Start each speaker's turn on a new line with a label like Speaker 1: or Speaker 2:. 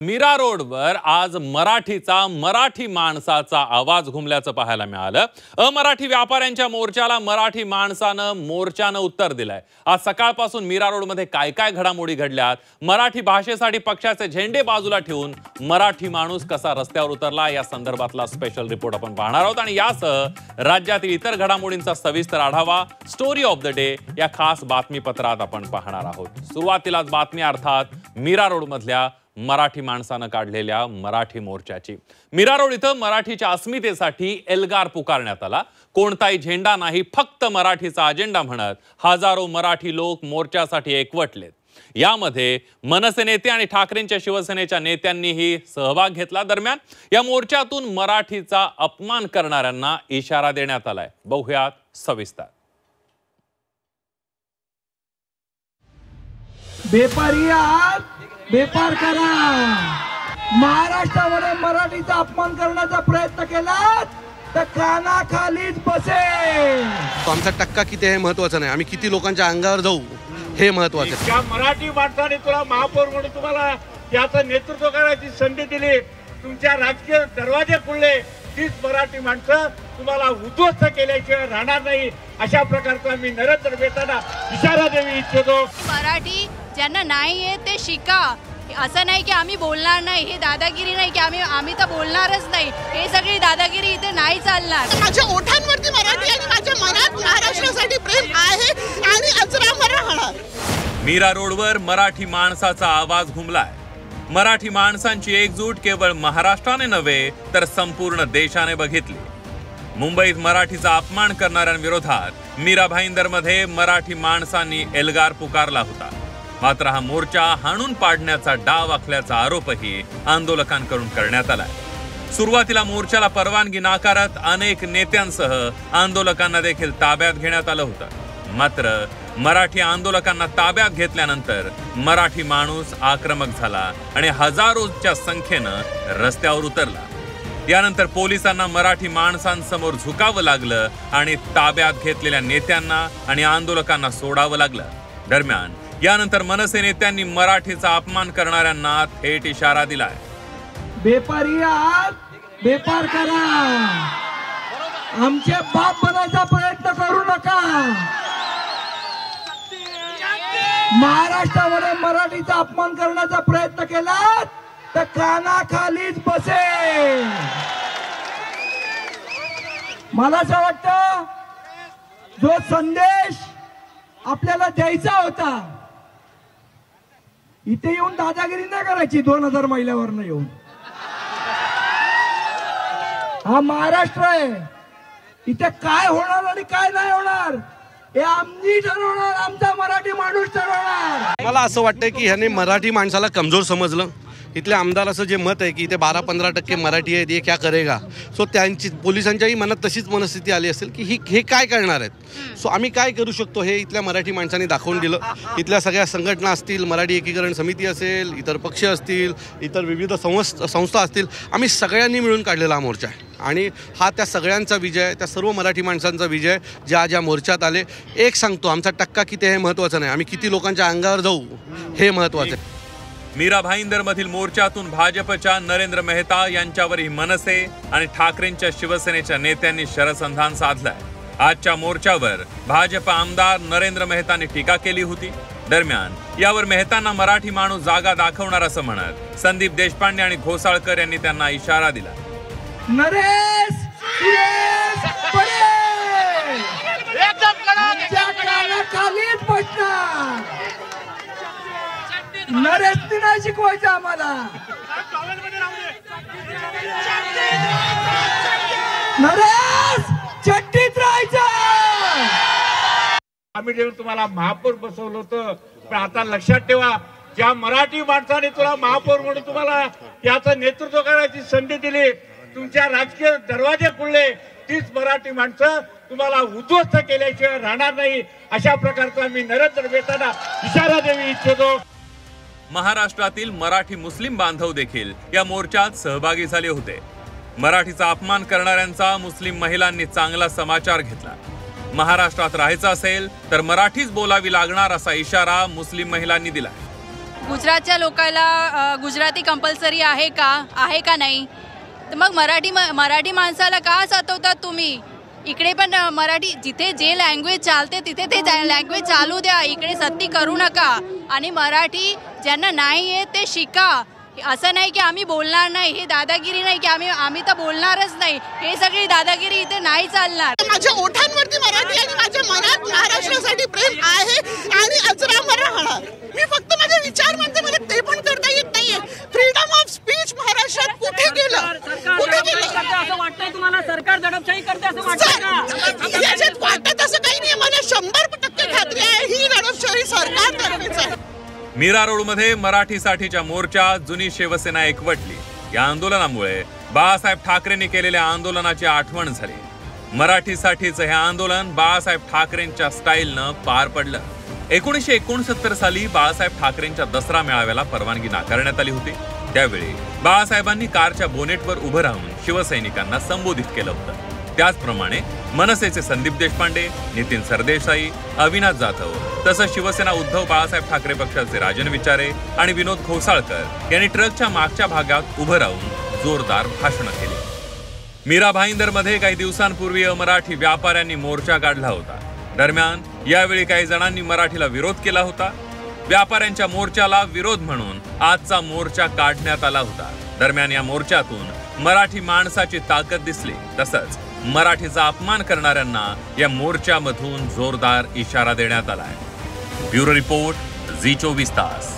Speaker 1: मीरा रोडवर आज मराठी माणसाचा आवाज घुमल्याचं पाहायला मिळालं। अमराठी व्यापाऱ्यांच्या मोर्चाला मराठी मोर्चानं उत्तर दिलंय। आज सकाळपासून मीरा रोडमध्ये काय काय घडामोडी घडल्यात, मराठी भाषेसाठी पक्षाचे झेंडे बाजूला ठेवून मराठी माणूस कसा रस्त्यावर उतरला या संदर्भातला स्पेशल रिपोर्ट आपण पाहणार आहोत आणि यासह राज्यातील इतर घडामोडींचा सविस्तर आढावा स्टोरी ऑफ द डे या खास बातमीपत्रात आपण पाहणार आहोत। सुरुवातीलाच बातमी अर्थात मीरा रोड मधल्या मराठी माणसानं काढलेल्या मराठी मोर्चाची। मीरा रोड इथं मराठीच्या अस्मितेसाठी एल्गार पुकारण्यात आला। कोणताही झेंडा नाही, फक्त मराठीचा अजेंडा म्हणत हजारो मराठी लोक मोर्चासाठी एकवटलेत। यामध्ये मनसे नेते आणि ठाकरेंच्या शिवसेनेच्या नेत्यांनीही सहभाग घेतला। दरम्यान या मोर्चातून मराठीचा अपमान करणाऱ्यांना इशारा देण्यात आलाय। बघूयात सविस्तर।
Speaker 2: बेपार करा, महाराष्ट्रामध्ये मराठीचा अपमान करण्याचा प्रयत्न केला तर कानाखालीच बसेल।
Speaker 3: आमचा टक्का किती आहे महत्त्वाचं नाही, आम्ही किती लोकांच्या अंगावर जाऊ हे महत्त्वाचं आहे।
Speaker 4: त्या मराठी माणसाने तुला महापौर म्हणून तुम्हाला त्याचं नेतृत्व करायची संधी दिली, तुमच्या राजकीय दरवाजे खुलले, तीच मराठी माणसं तुम्हाला उद्ध्वस्त केल्याशिवाय राहणार नाही। अशा प्रकारचा मी नरेंद्र मेहतांना इशारा देऊ इच्छितो।
Speaker 5: मराठी ज्यांना नाही आहे ते शिका, असं नाही की आम्ही बोलणार नाही, हे दादागिरी नाही की आम्ही तर बोलणारच नाही, हे सगळी दादागिरी इथे नाही चालणार।
Speaker 6: माझ्या ओठांवरती मराठी आणि माझ्या मनात महाराष्ट्रासाठी प्रेम आहे आणि अजरामर राहणार।
Speaker 1: मीरा रोडवर मराठी माणसाचा आवाज घुमलाय। मराठी माणसांची एकजूट केवळ महाराष्ट्राने नव्हे तर संपूर्ण देशाने बघितली। मुंबईत मराठीचा अपमान करणाऱ्यांविरोधात मीरा भाईंदरमध्ये मराठी माणसांनी एल्गार पुकारला होता। मात्र हा मोर्चा हाणून पाडण्याचा डाव आखल्याचा आरोपही आंदोलकांकडून करण्यात आलाय। सुरुवातीला मोर्चाला परवानगी नाकारत अनेक नेत्यांसह आंदोलकांना देखील ताब्यात घेण्यात आलं होतं। मात्र मराठी आंदोलकांना ताब्यात घेतल्यानंतर मराठी माणूस आक्रमक झाला आणि हजारोच्या संख्येनं रस्त्यावर उतरला। यानंतर पोलिसांना मराठी माणसांसमोर झुकावं लागलं आणि ताब्यात घेतलेल्या नेत्यांना आणि आंदोलकांना सोडावं लागलं। दरम्यान यानंतर मनसे नेत्यांनी मराठीचा अपमान करणाऱ्यांना थेट इशारा दिलाय।
Speaker 2: बेपार करा, आमचे बाप बनायचा प्रयत्न करू नका। महाराष्ट्रामध्ये मराठीचा अपमान करण्याचा प्रयत्न केला तर कानाखालीच बसेल। मला असं वाटतं जो संदेश आपल्याला द्यायचा होता, इथे येऊन दादागिरी नाही करायची 2000 महिल्यावर येऊन। हा महाराष्ट्र आहे, इथे काय होणार आणि काय नाही होणार हे आम्ही ठरवणार, आमचा मराठी माणूस ठरवणार।
Speaker 3: मला असं वाटतं की ह्याने मराठी माणसाला कमजोर समजलं। इथल्या आमदाराचं जे मत आहे की इथे 12-15% मराठी आहेत, हे क्या करेगा। सो त्यांची पोलिसांच्याही मनात तशीच मनस्थिती आली असेल की हे काय करणार आहेत। सो आम्ही काय करू शकतो हे इथल्या मराठी माणसांनी दाखवून दिलं। इथल्या सगळ्या संघटना असतील, मराठी एकीकरण समिती असेल, इतर पक्ष असतील, इतर विविध संस्था असतील, आम्ही सगळ्यांनी मिळून काढलेला हा मोर्चा आहे आणि हा त्या सगळ्यांचा विजय, त्या सर्व मराठी माणसांचा विजय ज्या मोर्चात आले। एक सांगतो, आमचा टक्का किती आहे महत्त्वाचं नाही, आम्ही किती लोकांच्या अंगावर जाऊ हे महत्त्वाचं आहे।
Speaker 1: मीरा भाईंदर मधील मोर्चातून भाजपच्या नरेंद्र मेहता यांच्यावरही मनसे आणि ठाकरेंच्या शिवसेनेच्या नेत्यांनी शरसंधान साधलंय। आजच्या मोर्चावर भाजप आमदार नरेंद्र मेहतांनी टीका केली होती। दरम्यान यावर मेहतांना मराठी माणूस जागा दाखवणार असं म्हणत संदीप देशपांडे आणि घोसाळकर यांनी त्यांना इशारा दिला।
Speaker 2: नरेश नरेशनी नाही शिकवायचं आम्हाला, नरेश चट्टीत राहायचं।
Speaker 4: आम्ही जेव्हा तुम्हाला महापौर बसवलं होतं, पण आता लक्षात ठेवा, ज्या मराठी माणसाने तुला महापौर म्हणून तुम्हाला त्याचं नेतृत्व करायची संधी दिली, तुमच्या राजकीय दरवाजे खुलले, तीच मराठी माणसं तुम्हाला उद्ध्वस्त केल्याशिवाय राहणार नाही। अशा प्रकारचा मी नरेंद्र मेहतांना इशारा देऊ इच्छितो।
Speaker 1: महाराष्ट्रातील मराठी मुस्लिम बांधव देखील या मोर्चात सहभागी झाले होते। मराठीचा अपमान करणाऱ्यांचा मुस्लिम महिलांनी चांगला समाचार घेतला। महाराष्ट्रात राहायचं असेल तर मराठीच बोलावी लागणार असा इशारा मुस्लिम महिलांनी दिला।
Speaker 5: गुजरातच्या लोकांना गुजराती कंपल्सरी आहे का नाही, तर मग मराठी माणसाला का सतवतात तुम्ही? इकडे पण मराठी जिथे जे लँग्वेज चालते तिथे ते लँग्वेज चालू द्या, इकडे सक्ती करू नका. आणि मराठी ज्यांना नाही आहे ते शिका. असं नाही की आम्ही बोलणार नाही, हे दादागिरी नाही की आम्ही तर बोलणारच नाही. हे सगळी दादागिरी इथे नाही चालणार.
Speaker 6: माझ्या ओठांवरती मराठी आणि माझ्या मनात महाराष्ट्रासाठी प्रेम आहे आणि अजरामर राहणार. मी फक्त माझे विचार म्हणते, मला ते पण करता येत नाहीये. फ्रीडम ऑफ स्पीच महाराष्ट्रात कुठे गेलं?
Speaker 7: असं वाटतंय तुम्हाला सरकार दडपशाही करते असं वाटतं का?
Speaker 6: याच्यात वाटत असं काही नाही. मला 100% खात्री आहे ही दडपशाही सरकार तर्फेच आहे.
Speaker 1: मीरा रोडमध्ये मराठीसाठीच्या मोर्चात जुनी शिवसेना एकवटली. या आंदोलनामुळे बाळासाहेब ठाकरेंनी केलेल्या आंदोलनाची आठवण झाली. मराठीसाठीचं हे आंदोलन बाळासाहेब ठाकरेंच्या स्टाईलनं पार पडलं. 1969 साली बाळासाहेब ठाकरेंच्या दसरा मेळाव्याला परवानगी नाकारण्यात आली होती. त्यावेळी बाळासाहेबांनी कारच्या बोनेटवर उभं राहून शिवसैनिकांना संबोधित केलं होतं. त्याचप्रमाणे मनसेचे संदीप देशपांडे, नितीन सरदेसाई, अविनाश जाधव तसंच शिवसेना उद्धव बाळासाहेब ठाकरे पक्षाचे राजन विचारे आणि विनोद घोसाळकर यांनी ट्रकच्या मागच्या भागात उभं राहून जोरदार भाषणं केली. मीरा भाईंदरमध्ये काही दिवसांपूर्वी अमराठी व्यापाऱ्यांनी मोर्चा काढला होता. दरम्यान यावेळी काही जणांनी मराठीला विरोध केला होता. व्यापाऱ्यांच्या मोर्चाला विरोध म्हणून आजचा मोर्चा काढण्यात आला होता. दरम्यान या मोर्चातून मराठी माणसाची ताकद दिसली. तसंच मराठीचा अपमान करणाऱ्यांना या मोर्चामधून जोरदार इशारा देण्यात आलाय. ब्युरो रिपोर्ट, झी 24 तास.